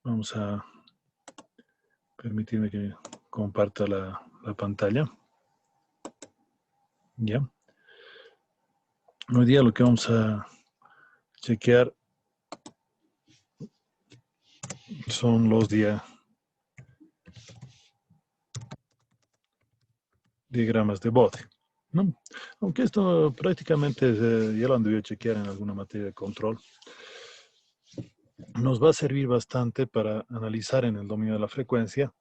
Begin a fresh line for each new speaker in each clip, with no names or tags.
Vamos a permitirme que comparta la pantalla. Ya. Hoy día lo que vamos a chequear son los diagramas de Bode, ¿no? Aunque esto prácticamente ya lo han debido chequear en alguna materia de control. Nos va a servir bastante para analizar en el dominio de la frecuencia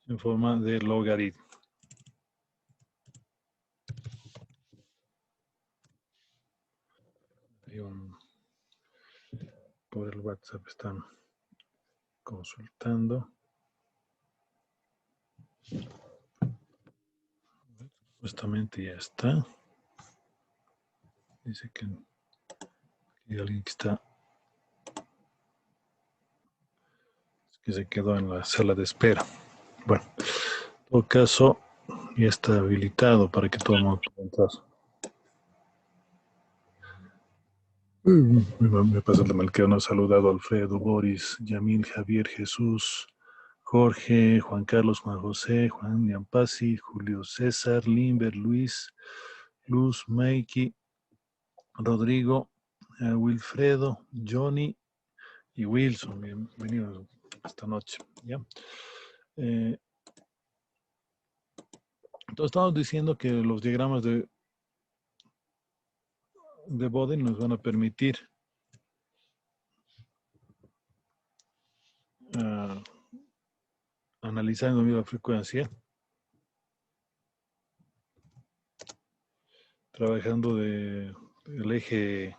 en forma de logaritmo. Por el WhatsApp están consultando. Supuestamente ya está. Dice que hay alguien que se quedó en la sala de espera. Bueno, en todo caso, ya está habilitado para que todo el mundo pueda entrar. Me pasa el mal que no ha saludado Alfredo, Boris, Yamil, Javier, Jesús, Jorge, Juan Carlos, Juan José, Juan Yampasi, Julio César, Limber, Luis, Luz, Mikey, Rodrigo, Wilfredo, Johnny y Wilson. Bienvenidos esta noche. ¿Ya? Entonces estamos diciendo que los diagramas de Bode nos van a permitir analizar en dominio de la frecuencia, trabajando del eje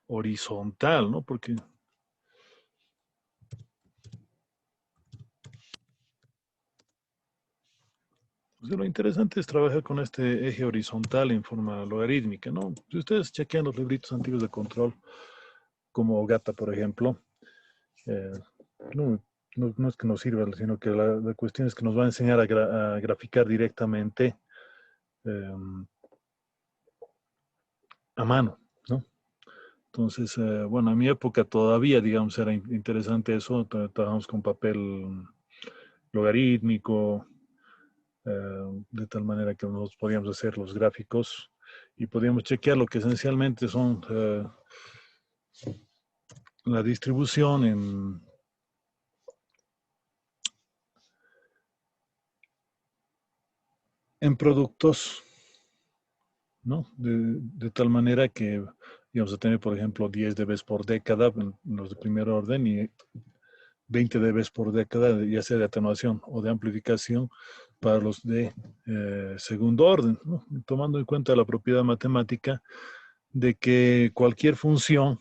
horizontal, ¿no? Porque pues, lo interesante es trabajar con este eje horizontal en forma logarítmica, ¿no? Si ustedes chequean los libritos antiguos de control, como Gata, por ejemplo, eh, no es que nos sirva, sino que la cuestión es que nos va a enseñar a graficar directamente a mano, ¿no? Entonces, bueno, en mi época todavía, digamos, era interesante eso. Trabajamos con papel logarítmico, de tal manera que nos podíamos hacer los gráficos y podíamos chequear lo que esencialmente son la distribución en productos, ¿no? De tal manera que íbamos a tener, por ejemplo, 10 dB por década en los de primer orden y 20 dB por década, ya sea de atenuación o de amplificación para los de segundo orden, ¿no? Tomando en cuenta la propiedad matemática de que cualquier función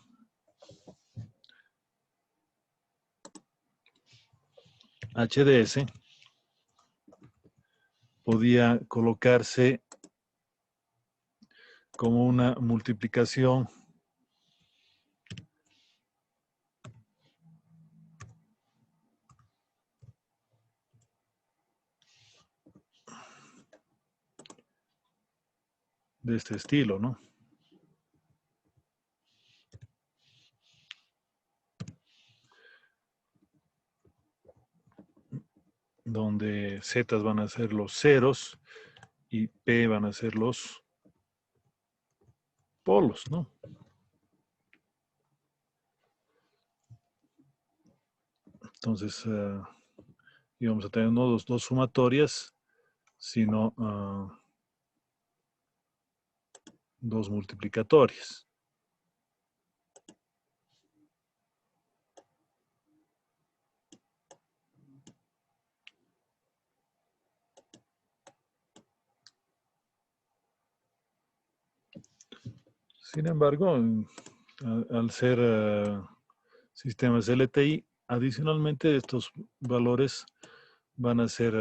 HDS podía colocarse como una multiplicación de este estilo, ¿no? Donde Z van a ser los ceros y P van a ser los polos, ¿no? Entonces, íbamos a tener no dos sumatorias, sino dos multiplicatorias. Sin embargo, al ser sistemas LTI, adicionalmente estos valores van a ser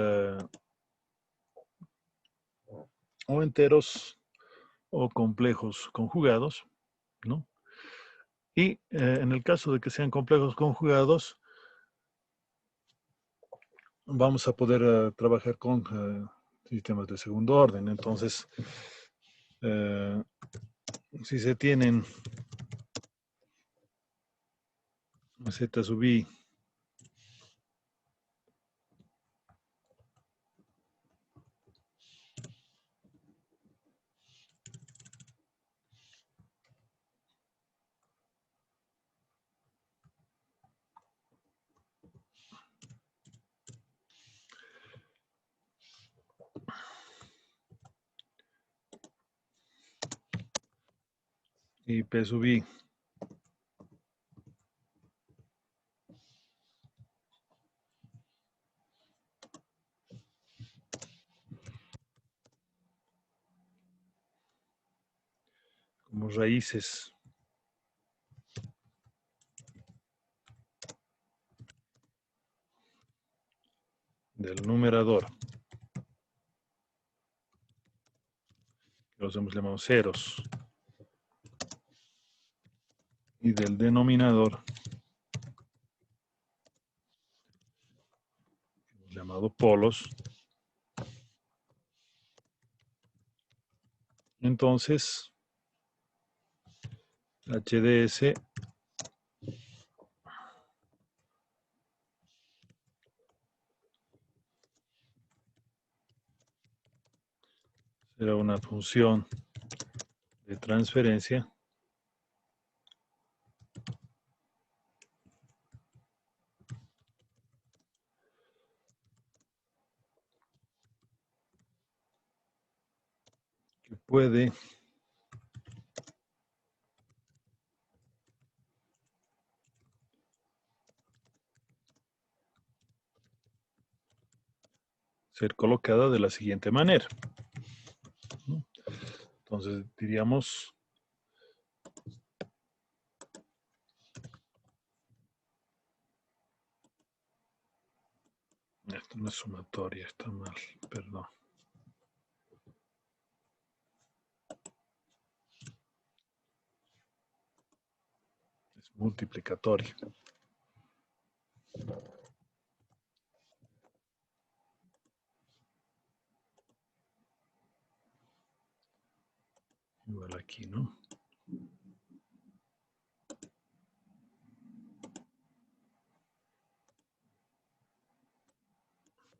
o enteros o complejos conjugados, ¿no? Y en el caso de que sean complejos conjugados, vamos a poder trabajar con sistemas de segundo orden. Entonces, si se tienen z sub i y p sub i como raíces del numerador, que los hemos llamado ceros, y del denominador, llamado polos, entonces HDS será una función de transferencia que puede ser colocada de la siguiente manera, ¿no? Entonces diríamos, esto no es sumatoria, está mal, perdón. Es multiplicatoria. Igual aquí, ¿no?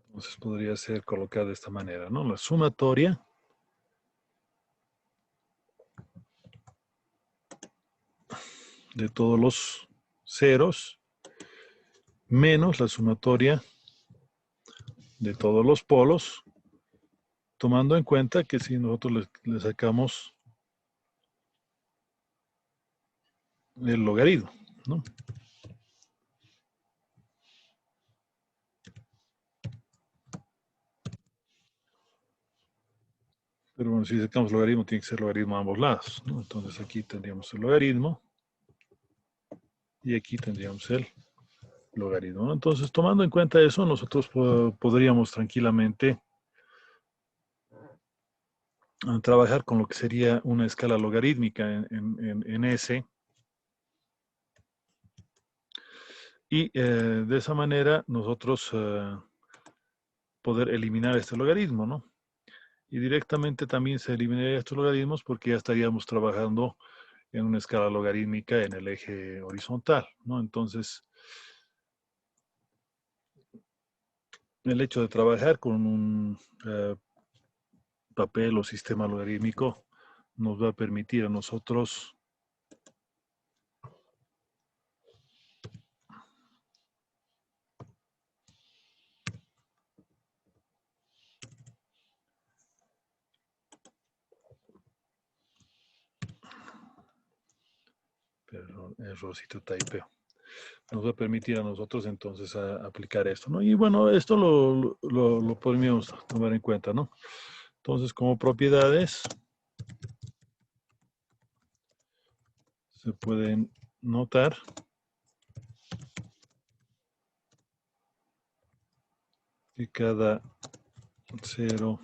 Entonces podría ser colocada de esta manera, ¿no? La sumatoria de todos los ceros menos la sumatoria de todos los polos, tomando en cuenta que si nosotros le sacamos el logaritmo, ¿no? Pero bueno, si sacamos logaritmo, tiene que ser logaritmo a ambos lados, ¿no? Entonces aquí tendríamos el logaritmo y aquí tendríamos el logaritmo, ¿no? Entonces, tomando en cuenta eso, nosotros podríamos tranquilamente trabajar con lo que sería una escala logarítmica en S. Y de esa manera nosotros poder eliminar este logaritmo, ¿no? Y directamente también se eliminarían estos logaritmos porque ya estaríamos trabajando en una escala logarítmica en el eje horizontal, ¿no? Entonces, el hecho de trabajar con un papel o sistema logarítmico nos va a permitir a nosotros perdón, errorcito typeo. Nos va a permitir a nosotros entonces aplicar esto, ¿no? Y bueno, esto lo podríamos tomar en cuenta, ¿no? Entonces, como propiedades, se pueden notar que cada 0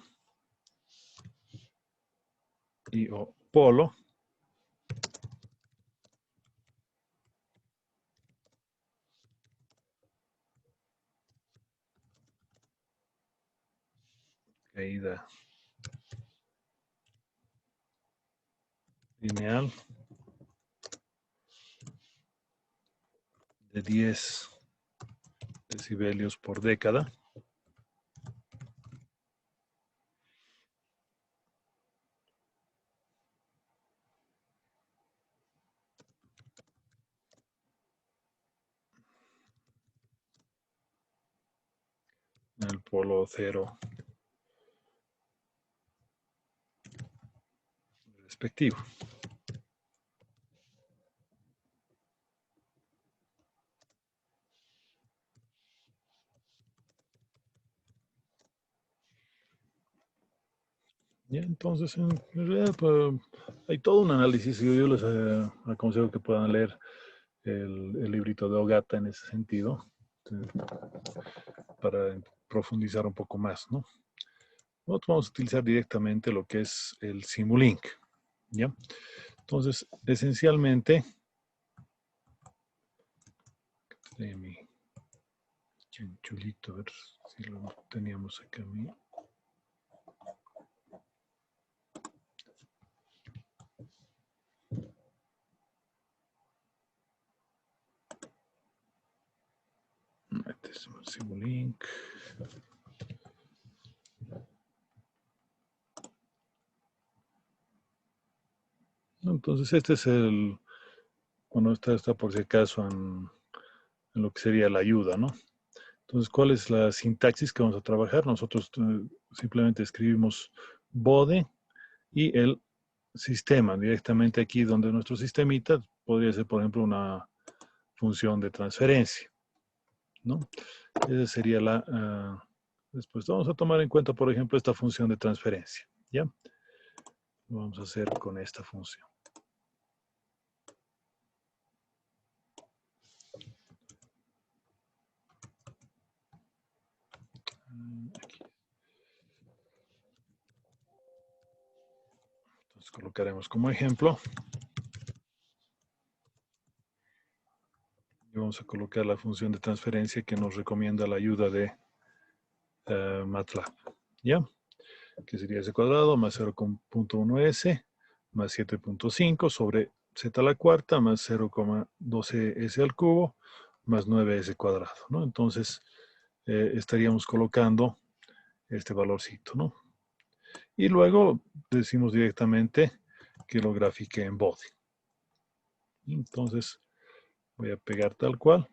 y o polo caída lineal de 10 decibelios por década. En el polo 0 respectivo. Ya, entonces, en realidad, pues, hay todo un análisis. Yo les aconsejo que puedan leer el librito de Ogata en ese sentido, para profundizar un poco más, ¿no? Nosotros vamos a utilizar directamente lo que es el Simulink, ¿ya? Entonces, esencialmente, mi chulito, a ver si lo teníamos acá. Este es un Simulink. Entonces, este es el, bueno, está por si acaso en lo que sería la ayuda, ¿no? Entonces, ¿cuál es la sintaxis que vamos a trabajar? Nosotros simplemente escribimos bode y el sistema directamente aquí, donde nuestro sistemita podría ser, por ejemplo, una función de transferencia, ¿no? Esa sería la... después vamos a tomar en cuenta, por ejemplo, esta función de transferencia, ¿ya? Lo vamos a hacer con esta función. Aquí. Entonces colocaremos como ejemplo. Y vamos a colocar la función de transferencia que nos recomienda la ayuda de MATLAB, ¿ya? Que sería s cuadrado más 0.1s más 7.5 sobre z a la cuarta más 0,12s al cubo más 9s cuadrado, ¿no? Entonces, estaríamos colocando este valorcito, ¿no? Y luego decimos directamente que lo grafique en bode. Entonces, voy a pegar tal cual.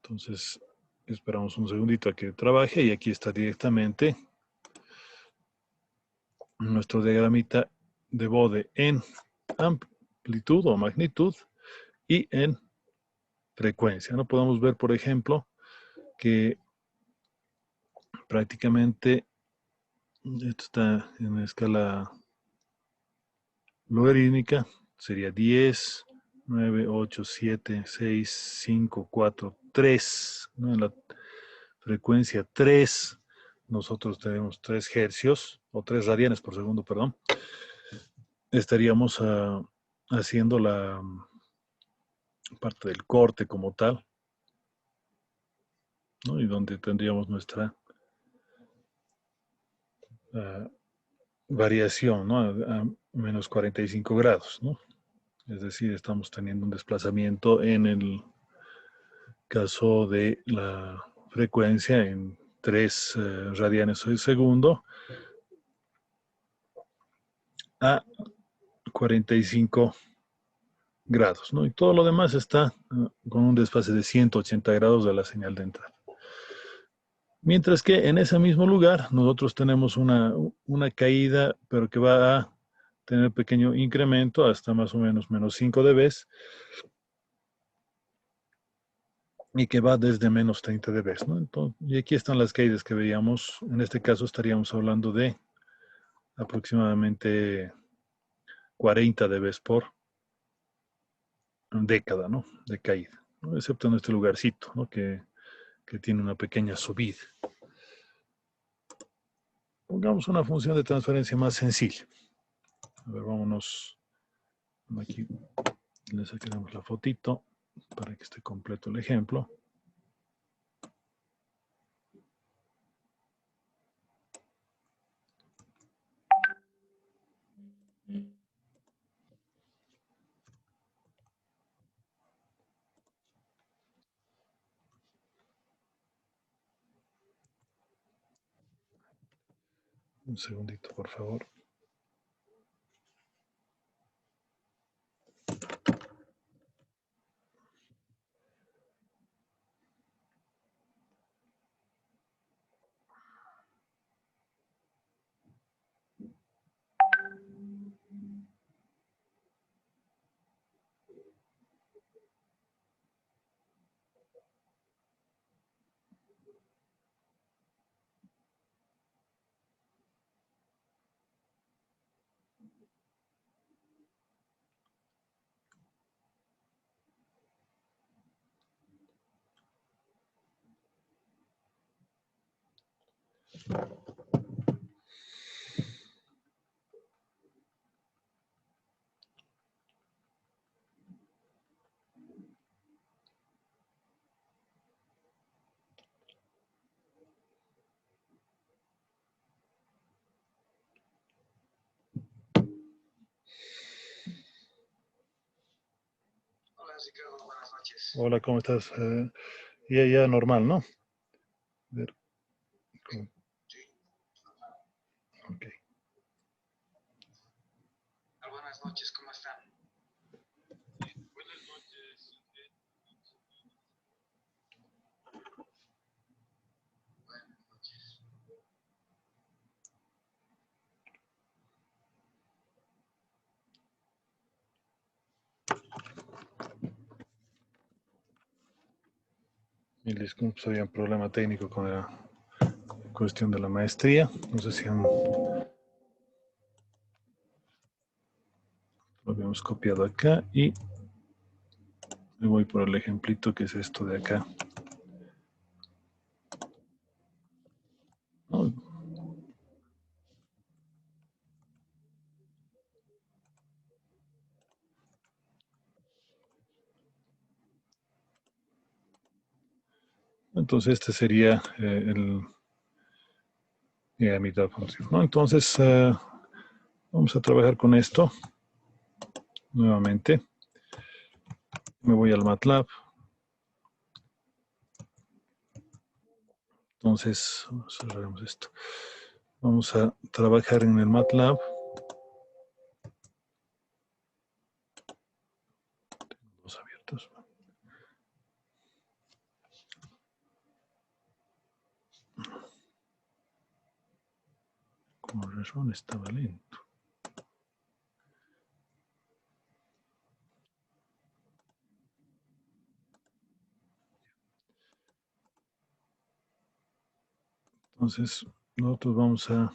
Entonces, esperamos un segundito a que trabaje y aquí está directamente nuestro diagramita de bode en amplitud o magnitud y en frecuencia. No podemos ver, por ejemplo, que prácticamente esto está en escala logarítmica, sería 10, 9, 8, 7, 6, 5, 4, 3, ¿no? En la frecuencia 3, nosotros tenemos 3 hercios, o 3 radianes por segundo, perdón. Estaríamos haciendo la parte del corte como tal, ¿no? Y donde tendríamos nuestra variación, ¿no? A menos 45 grados, ¿no? Es decir, estamos teniendo un desplazamiento en el caso de la frecuencia en 3 radianes por segundo a 45 grados, ¿no? Y todo lo demás está con un desfase de 180 grados de la señal de entrada. Mientras que en ese mismo lugar nosotros tenemos una caída, pero que va a tener pequeño incremento hasta más o menos menos 5 dB y que va desde menos 30 dB, ¿no? Entonces, y aquí están las caídas que veíamos. En este caso estaríamos hablando de aproximadamente 40 dB por década, ¿no? De caída, ¿no? Excepto en este lugarcito, ¿no? Que tiene una pequeña subida. Pongamos una función de transferencia más sencilla. A ver, vámonos aquí. Le sacaremos la fotito para que esté completo el ejemplo. Un segundito, por favor.
Buenas noches.
Hola, ¿cómo estás? Ya normal, ¿no? A ver.
Sí.
Ok.
Buenas noches, ¿cómo están? Buenas noches. Buenas noches.
Mil disculpas, había un problema técnico con la cuestión de la maestría. No sé si lo habíamos copiado acá y me voy por el ejemplito que es esto de acá. ¿No? Entonces este sería la mitad función, ¿no? Entonces vamos a trabajar con esto nuevamente. Me voy al MATLAB. Entonces, cerraremos esto. Vamos a trabajar en el MATLAB. Tengo dos abiertos. Como razón estaba lento. Entonces, nosotros vamos a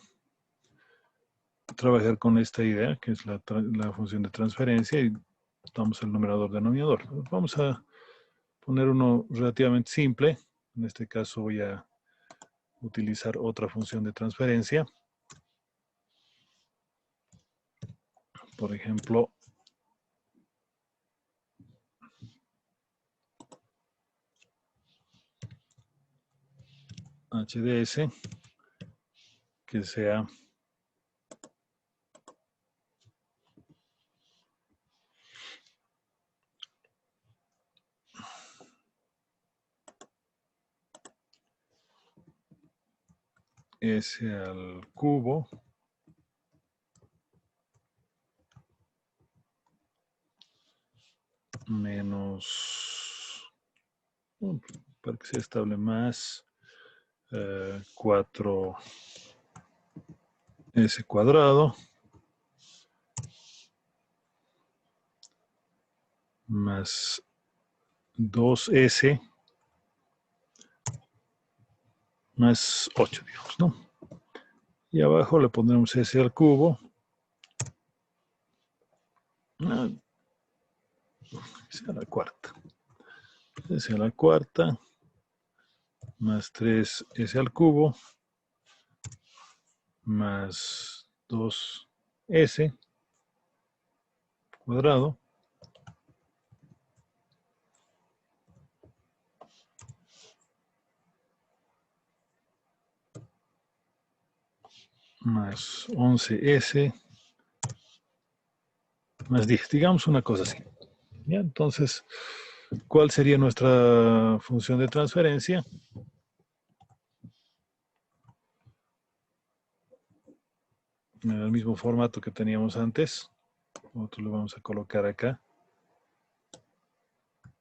trabajar con esta idea, que es la función de transferencia, y damos el numerador denominador. Vamos a poner uno relativamente simple. En este caso voy a utilizar otra función de transferencia. Por ejemplo, HDS, que sea S al cubo menos, para que sea estable, más 4S cuadrado más 2S más 8, digamos, ¿no? Y abajo le pondremos S al cubo Ah, esa es la cuarta. Esa es la cuarta. Más 3s al cubo. Más 2s cuadrado. Más 11s. Más 10. Digamos una cosa así. ¿Ya? Entonces, ¿cuál sería nuestra función de transferencia? En el mismo formato que teníamos antes. Nosotros lo vamos a colocar acá.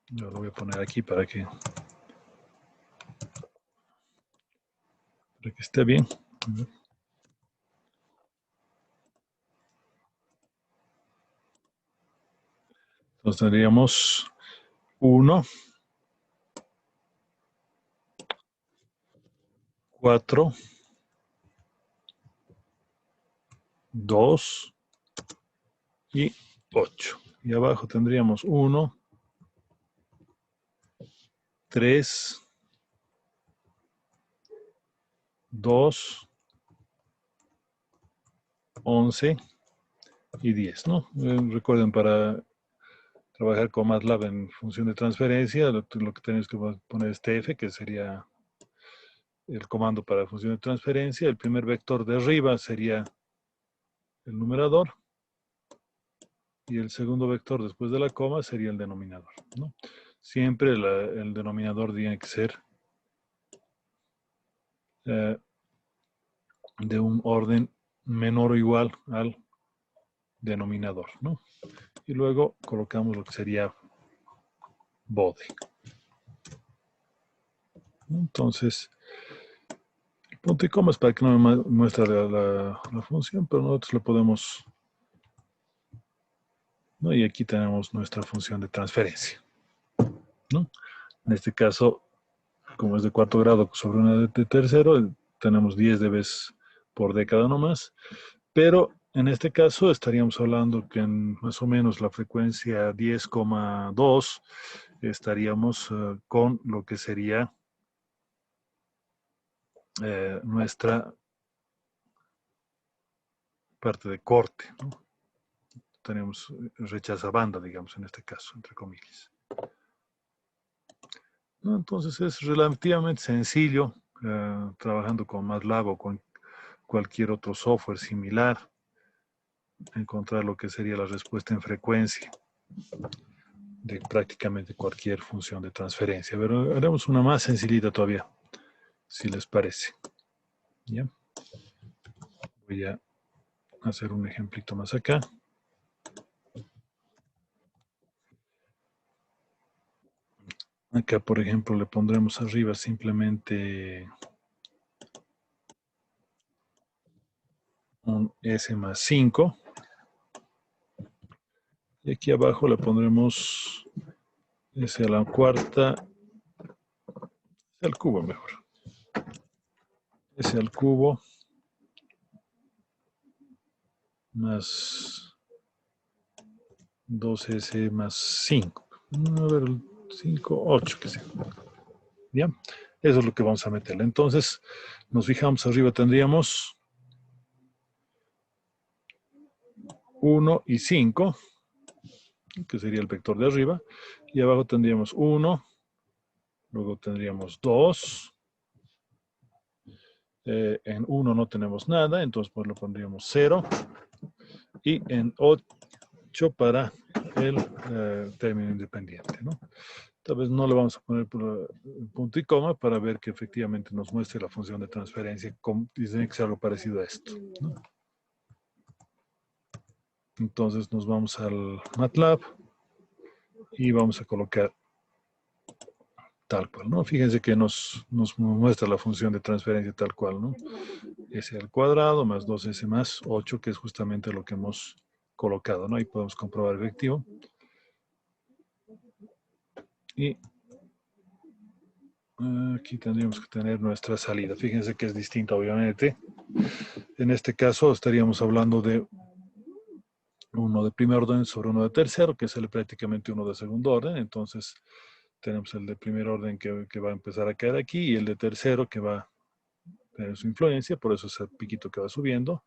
Yo lo voy a poner aquí para que esté bien. Entonces tendríamos 1, 4, 2 y 8. Y abajo tendríamos 1, 3, 2, 11 y 10, ¿no? Recuerden, para trabajar con MATLAB en función de transferencia, lo que tenemos que poner es TF, que sería el comando para función de transferencia. El primer vector de arriba sería el numerador y el segundo vector después de la coma sería el denominador, ¿no? Siempre el denominador tiene que ser de un orden menor o igual al denominador, ¿no? Y luego colocamos lo que sería bode. Entonces, el punto y coma es para que no me muestre la función, pero nosotros lo podemos, ¿no? Y aquí tenemos nuestra función de transferencia, ¿no? En este caso, como es de cuarto grado sobre una de tercero, tenemos 10 dB por década nomás, pero en este caso estaríamos hablando que en más o menos la frecuencia 10,2 estaríamos con lo que sería nuestra parte de corte, ¿no? Tenemos rechaza banda, digamos, en este caso, entre comillas. ¿No? Entonces es relativamente sencillo trabajando con MATLAB o con cualquier otro software similar, encontrar lo que sería la respuesta en frecuencia de prácticamente cualquier función de transferencia. Pero haremos una más sencillita todavía, si les parece. ¿Ya? Voy a hacer un ejemplito más acá. Acá, por ejemplo, le pondremos arriba simplemente un S más 5. Y aquí abajo le pondremos S a la cuarta, S al cubo mejor. S al cubo más 2S más 5. A ver, 5, 8 que sea. ¿Ya? Eso es lo que vamos a meterle. Entonces, nos fijamos arriba, tendríamos 1 y 5, que sería el vector de arriba, y abajo tendríamos 1, luego tendríamos 2, en 1 no tenemos nada, entonces pues lo pondríamos 0, y en 8 para el término independiente, ¿no? Tal vez no le vamos a poner punto y coma para ver que efectivamente nos muestre la función de transferencia, tiene que ser algo parecido a esto, ¿no? Entonces nos vamos al MATLAB y vamos a colocar tal cual, ¿no? Fíjense que nos muestra la función de transferencia tal cual, ¿no? S al cuadrado más 2S más 8, que es justamente lo que hemos colocado, ¿no? Ahí podemos comprobar efectivo. Y aquí tendríamos que tener nuestra salida. Fíjense que es distinta, obviamente. En este caso estaríamos hablando de uno de primer orden sobre uno de tercero, que es prácticamente uno de segundo orden. Entonces tenemos el de primer orden que va a empezar a caer aquí y el de tercero que va a tener su influencia, por eso es el piquito que va subiendo.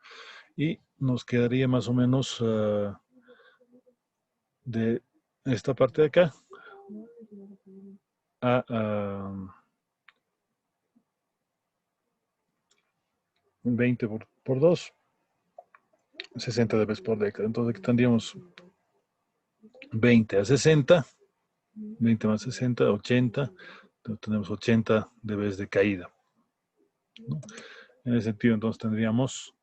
Y nos quedaría más o menos de esta parte de acá a 20 por 2, 60 dB por década. Entonces aquí tendríamos 20 a 60, 20 más 60, 80. Entonces tenemos 80 dB de caída, ¿no? En ese sentido, entonces tendríamos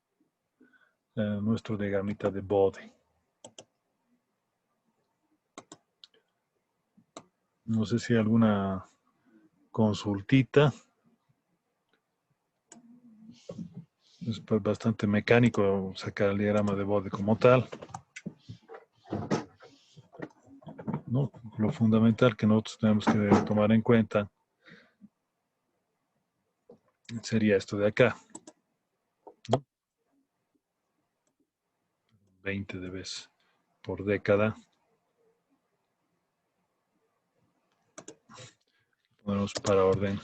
nuestro diagramita de Bode. No sé si hay alguna consultita. Es bastante mecánico sacar el diagrama de Bode como tal, ¿no? Lo fundamental que nosotros tenemos que tomar en cuenta sería esto de acá, ¿no? 20 dB por década. Ponemos para orden.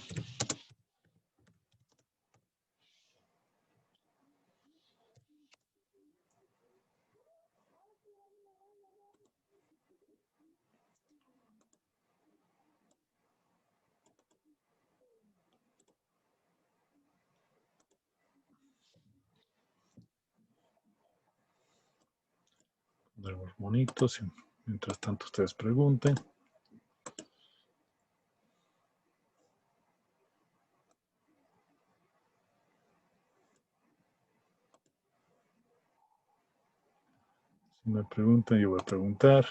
Ponemos bonitos. Mientras tanto ustedes pregunten. Si me preguntan, yo voy a preguntar.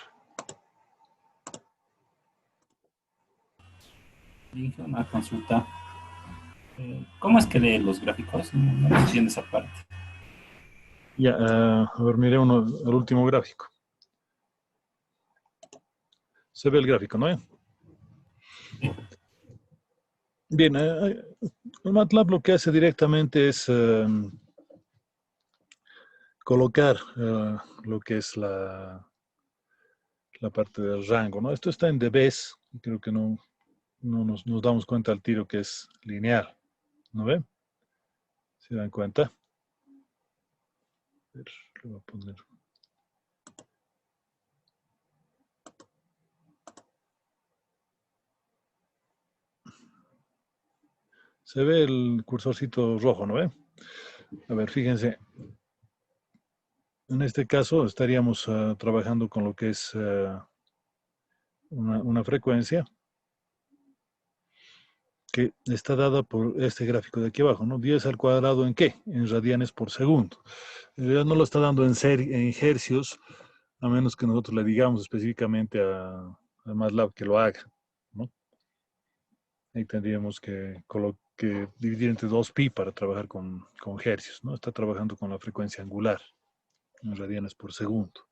Dije una consulta. ¿Cómo es que lee los gráficos? No entiendo esa parte.
Ya, a ver, mire el último gráfico. Se ve el gráfico, ¿no? Bien, el MATLAB lo que hace directamente es colocar lo que es la parte del rango, ¿no? Esto está en dBs, creo que no nos damos cuenta al tiro que es lineal, ¿no ven? ¿Se dan cuenta? A ver, le voy a poner. Se ve el cursorcito rojo, ¿no ve? A ver, fíjense. En este caso estaríamos trabajando con lo que es una frecuencia que está dada por este gráfico de aquí abajo, ¿no? 10 al cuadrado, ¿en qué? En radianes por segundo. En realidad no lo está dando en hercios, a menos que nosotros le digamos específicamente a MATLAB que lo haga, ¿no? Ahí tendríamos que dividir entre 2pi para trabajar con hercios, ¿no? Está trabajando con la frecuencia angular, en radianes por segundo.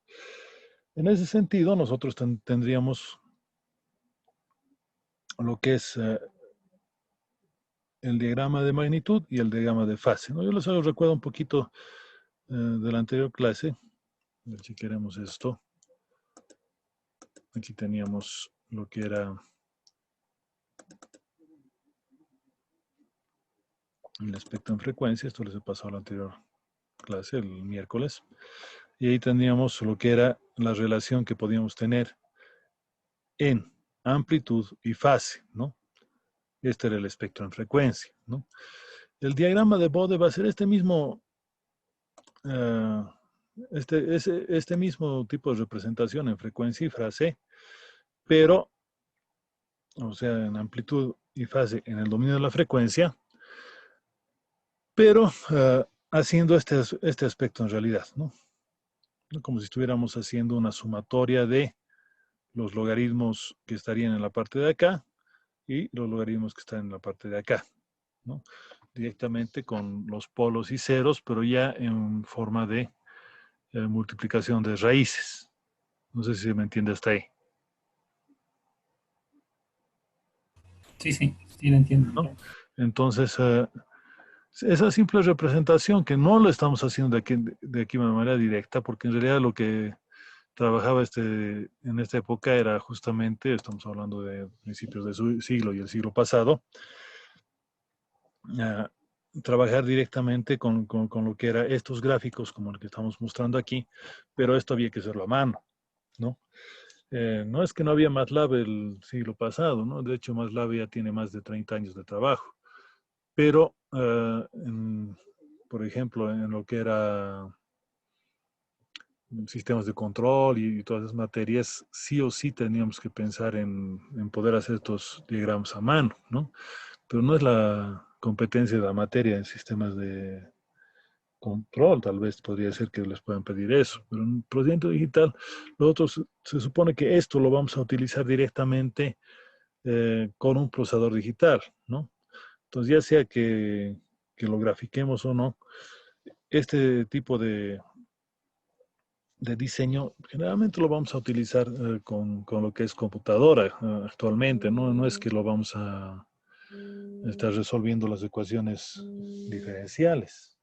En ese sentido, nosotros tendríamos lo que es el diagrama de magnitud y el diagrama de fase, ¿no? Yo les recuerdo un poquito de la anterior clase. A ver si queremos esto. Aquí teníamos lo que era el espectro en frecuencia. Esto les he pasado a la anterior clase, el miércoles. Y ahí teníamos lo que era la relación que podíamos tener en amplitud y fase, ¿no? Este era el espectro en frecuencia, ¿no? El diagrama de Bode va a ser este mismo, este mismo tipo de representación en frecuencia y fase, pero, o sea, en amplitud y fase en el dominio de la frecuencia, pero haciendo este aspecto en realidad, ¿no? Como si estuviéramos haciendo una sumatoria de los logaritmos que estarían en la parte de acá y los logaritmos que están en la parte de acá, ¿no? Directamente con los polos y ceros, pero ya en forma de multiplicación de raíces. No sé si me entiende hasta ahí.
Sí, lo entiendo.
¿No? Entonces, esa simple representación que no lo estamos haciendo de aquí de manera directa, porque en realidad lo que trabajaba en esta época era justamente, estamos hablando de principios de su siglo y el siglo pasado, ah, trabajar directamente con lo que era estos gráficos como el que estamos mostrando aquí, pero esto había que hacerlo a mano, ¿no? No es que no había MATLAB el siglo pasado, ¿no? De hecho, MATLAB ya tiene más de 30 años de trabajo, pero, por ejemplo, en lo que era sistemas de control y todas esas materias, sí o sí teníamos que pensar en poder hacer estos diagramas a mano, ¿no? Pero no es la competencia de la materia en sistemas de control, tal vez podría ser que les puedan pedir eso, pero en procedimiento digital, nosotros se supone que esto lo vamos a utilizar directamente con un procesador digital, ¿no? Entonces, ya sea que lo grafiquemos o no, este tipo de diseño, generalmente lo vamos a utilizar con lo que es computadora actualmente, ¿no? No es que lo vamos a estar resolviendo las ecuaciones diferenciales,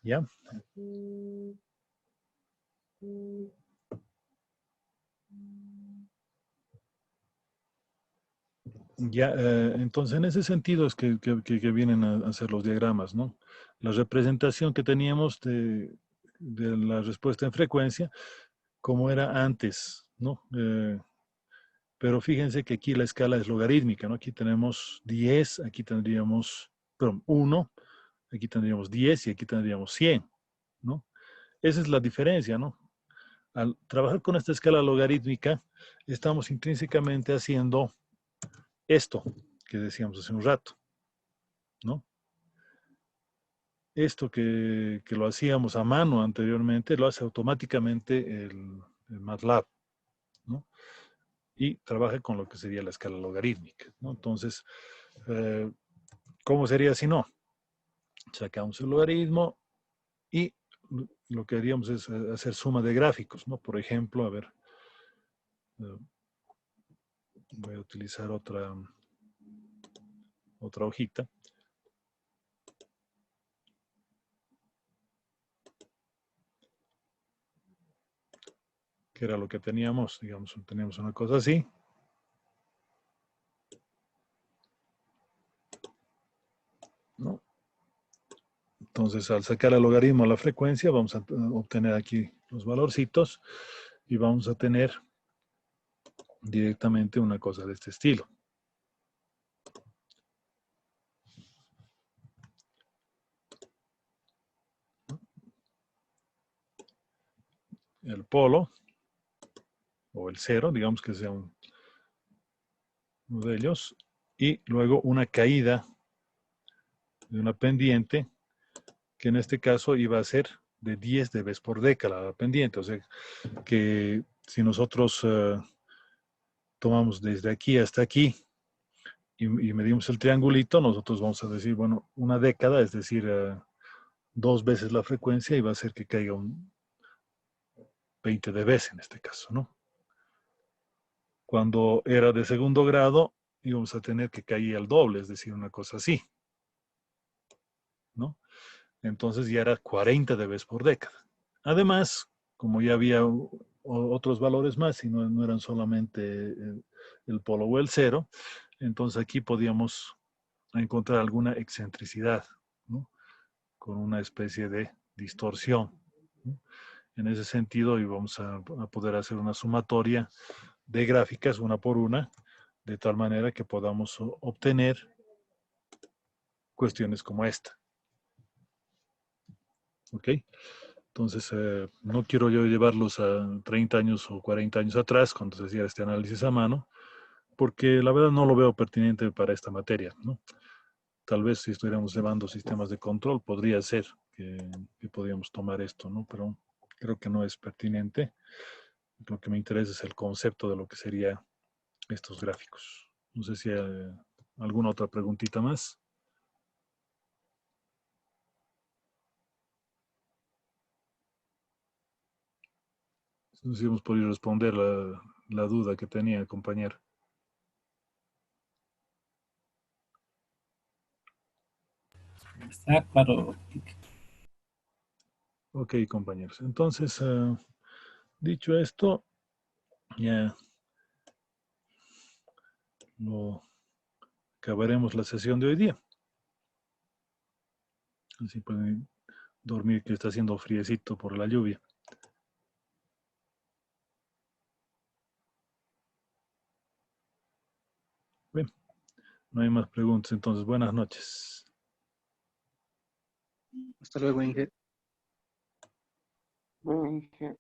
¿ya? Ya, entonces en ese sentido es que vienen a hacer los diagramas, ¿no? La representación que teníamos de la respuesta en frecuencia, como era antes, ¿no? Pero fíjense que aquí la escala es logarítmica, ¿no? Aquí tenemos 10, aquí tendríamos, perdón, 1, aquí tendríamos 10 y aquí tendríamos 100, ¿no? Esa es la diferencia, ¿no? Al trabajar con esta escala logarítmica, estamos intrínsecamente haciendo esto que decíamos hace un rato, ¿no? Esto que lo hacíamos a mano anteriormente, lo hace automáticamente el MATLAB, ¿no? Y trabaja con lo que sería la escala logarítmica, ¿no? Entonces, eh, ¿cómo sería si no? Sacamos el logaritmo y lo que haríamos es hacer suma de gráficos, ¿no? Por ejemplo, a ver, eh, voy a utilizar otra hojita. Que era lo que teníamos, digamos, teníamos una cosa así. ¿No? Entonces, al sacar el logaritmo a la frecuencia, vamos a obtener aquí los valorcitos y vamos a tener directamente una cosa de este estilo. El polo o el cero, digamos que sea uno de ellos, y luego una caída de una pendiente, que en este caso iba a ser de 10 dB por década la pendiente. O sea, que si nosotros tomamos desde aquí hasta aquí y medimos el triangulito, nosotros vamos a decir, bueno, una década, es decir, 2 veces la frecuencia y va a hacer que caiga un 20 dB en este caso, ¿no? Cuando era de segundo grado, íbamos a tener que caer al doble, es decir, una cosa así, ¿no? Entonces ya era 40 dB por década. Además, como ya había otros valores más y no eran solamente el polo o el cero, entonces aquí podíamos encontrar alguna excentricidad, ¿no? Con una especie de distorsión, ¿no? En ese sentido, íbamos a poder hacer una sumatoria de gráficas una por una, de tal manera que podamos obtener cuestiones como esta. ¿Ok? Entonces, no quiero yo llevarlos a 30 años o 40 años atrás, cuando se hacía este análisis a mano, porque la verdad no lo veo pertinente para esta materia, ¿no? Tal vez si estuviéramos llevando sistemas de control, podría ser que podríamos tomar esto, ¿no? Pero creo que no es pertinente. Lo que me interesa es el concepto de lo que serían estos gráficos. No sé si hay alguna otra preguntita más. No sé si hemos podido responder la duda que tenía el compañero.
Está claro.
Ok, compañeros. Entonces, Dicho esto, ya acabaremos la sesión de hoy día. Así pueden dormir, que está haciendo friecito por la lluvia. Bien, no hay más preguntas, entonces buenas noches.
Hasta luego, Inge.
Bueno, dije,